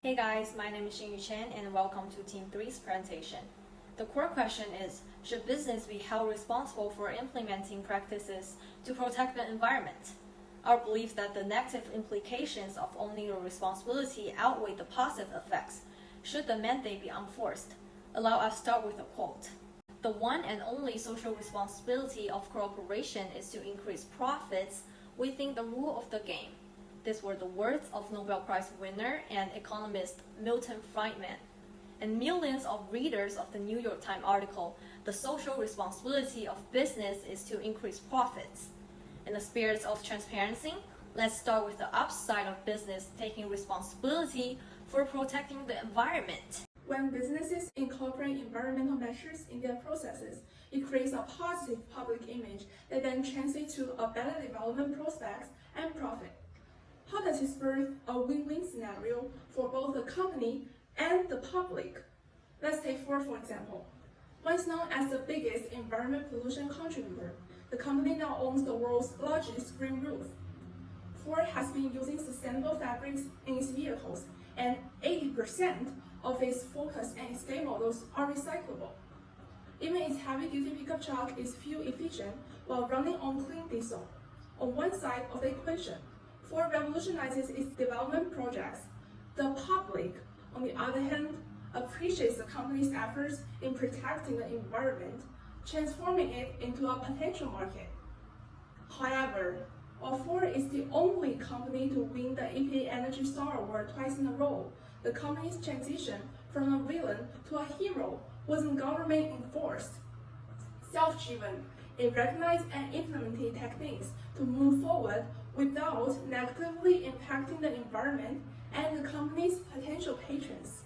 Hey guys, my name is Chen and welcome to Team 3's presentation. The core question is, should business be held responsible for implementing practices to protect the environment? Our belief that the negative implications of owning a responsibility outweigh the positive effects should the mandate be enforced. Allow us to start with a quote. The one and only social responsibility of cooperation is to increase profits within the rule of the game. These were the words of Nobel Prize winner and economist Milton Friedman. And millions of readers of the New York Times article, "The social responsibility of business is to increase profits." In the spirit of transparency, let's start with the upside of business taking responsibility for protecting the environment. When businesses incorporate environmental measures in their processes, it creates a positive public image that then translates to a better development prospects and profit. How does this birth a win-win scenario for both the company and the public? Let's take Ford for example. Once known as the biggest environment pollution contributor, the company now owns the world's largest green roof. Ford has been using sustainable fabrics in its vehicles, and 80% of its Focus and Escape models are recyclable. Even its heavy-duty pickup truck is fuel efficient while running on clean diesel. On one side of the equation, Ford revolutionizes its development projects. The public, on the other hand, appreciates the company's efforts in protecting the environment, transforming it into a potential market. However, while Ford is the only company to win the EPA Energy Star Award twice in a row, the company's transition from a villain to a hero wasn't government-enforced. Self-driven, it recognized and implemented techniques to move forward without negatively impacting the environment and the company's potential patrons.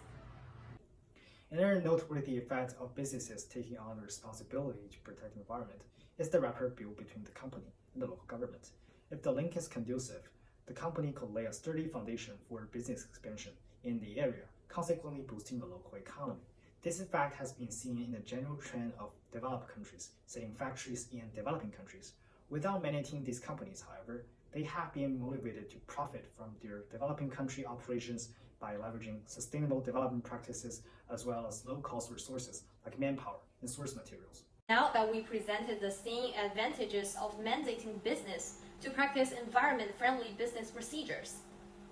Another noteworthy effect of businesses taking on the responsibility to protect the environment is the rapport built between the company and the local government. If the link is conducive, the company could lay a sturdy foundation for business expansion in the area, consequently boosting the local economy. This effect has been seen in the general trend of developed countries setting factories in developing countries. Without managing these companies, however, they have been motivated to profit from their developing country operations by leveraging sustainable development practices as well as low-cost resources like manpower and source materials. Now that we presented the same advantages of mandating business to practice environment-friendly business procedures,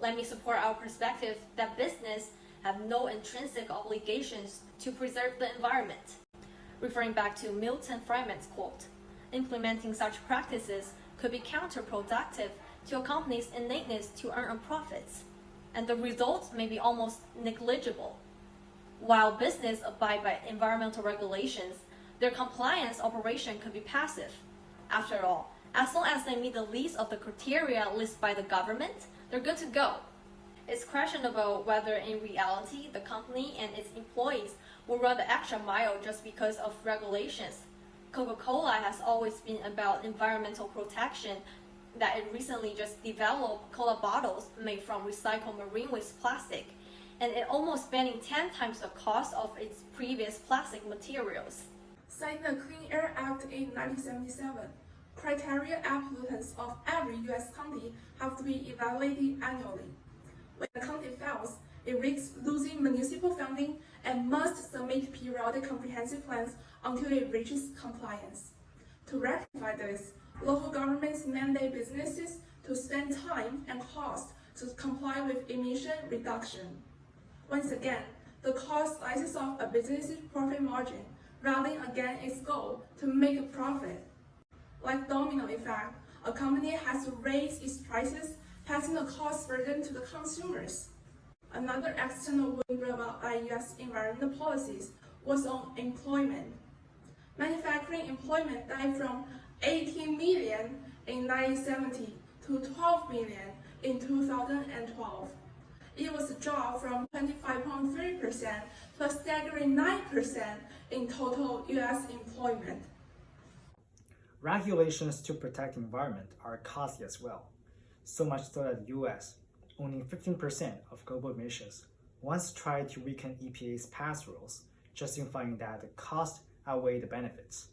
let me support our perspective that business have no intrinsic obligations to preserve the environment. Referring back to Milton Friedman's quote, implementing such practices could be counterproductive to a company's innateness to earn profits, and the results may be almost negligible. While business abide by environmental regulations, their compliance operation could be passive. After all, as long as they meet the least of the criteria listed by the government, they're good to go. It's questionable whether in reality the company and its employees will run the extra mile just because of regulations. Coca-Cola has always been about environmental protection, that it recently just developed cola bottles made from recycled marine waste plastic, and it almost spending 10 times the cost of its previous plastic materials. Signed the Clean Air Act in 1977, criteria air pollutants of every U.S. county have to be evaluated annually. When the county fails, it risks losing municipal funding and must submit periodic comprehensive plans until it reaches compliance. To rectify this, local governments mandate businesses to spend time and cost to comply with emission reduction. Once again, the cost slices off a business's profit margin, rallying against its goal to make a profit. Like domino effect, a company has to raise its prices, passing the cost burden to the consumers. Another external win brought about by U.S. environmental policies was on employment. Manufacturing employment died from 18 million in 1970 to 12 million in 2012. It was a drop from 25.3% to a staggering 9% in total U.S. employment. Regulations to protect the environment are costly as well, so much so that the U.S., owning 15% of global emissions, once tried to weaken EPA's past rules, justifying that the cost outweigh the benefits.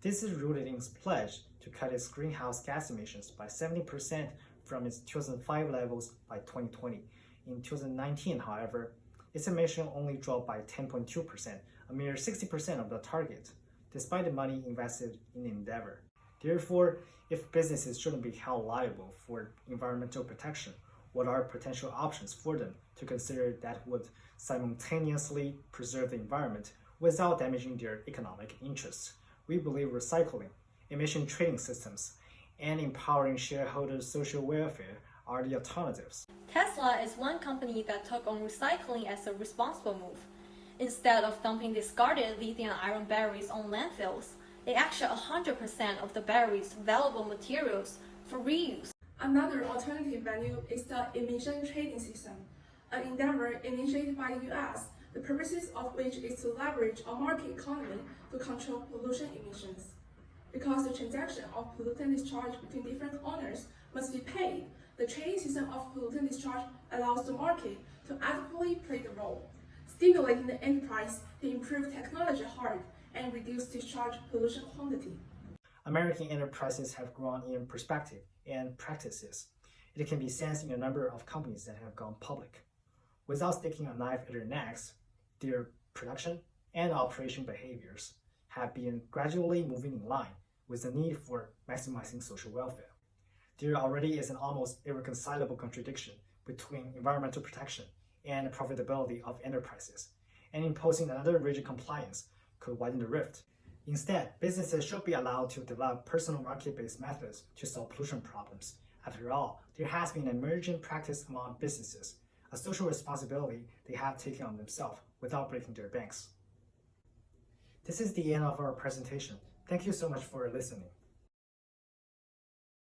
This is rooted in its pledge to cut its greenhouse gas emissions by 70% from its 2005 levels by 2020 In 2019, however, its emission only dropped by 10.2%, a mere 60% of the target, despite the money invested in the endeavor. Therefore, if businesses shouldn't be held liable for environmental protection, what are potential options for them to consider that would simultaneously preserve the environment without damaging their economic interests? We believe recycling, emission trading systems, and empowering shareholders' social welfare are the alternatives. Tesla is one company that took on recycling as a responsible move. Instead of dumping discarded lithium-ion batteries on landfills, they auction 100% of the batteries' available materials for reuse. Another alternative venue is the emission trading system, an endeavor initiated by the US, the purposes of which is to leverage a market economy to control pollution emissions. Because the transaction of pollutant discharge between different owners must be paid, the trading system of pollutant discharge allows the market to adequately play the role, stimulating the enterprise to improve technology hard and reduce discharge pollution quantity. American enterprises have grown in perspective and practices. It can be sensed in a number of companies that have gone public. Without sticking a knife at their necks, their production and operation behaviors have been gradually moving in line with the need for maximizing social welfare. There already is an almost irreconcilable contradiction between environmental protection and profitability of enterprises, and imposing another rigid compliance could widen the rift. Instead, businesses should be allowed to develop personal market-based methods to solve pollution problems. After all, there has been an emerging practice among businesses, a social responsibility they have taken on themselves without breaking their banks. This is the end of our presentation. Thank you so much for listening.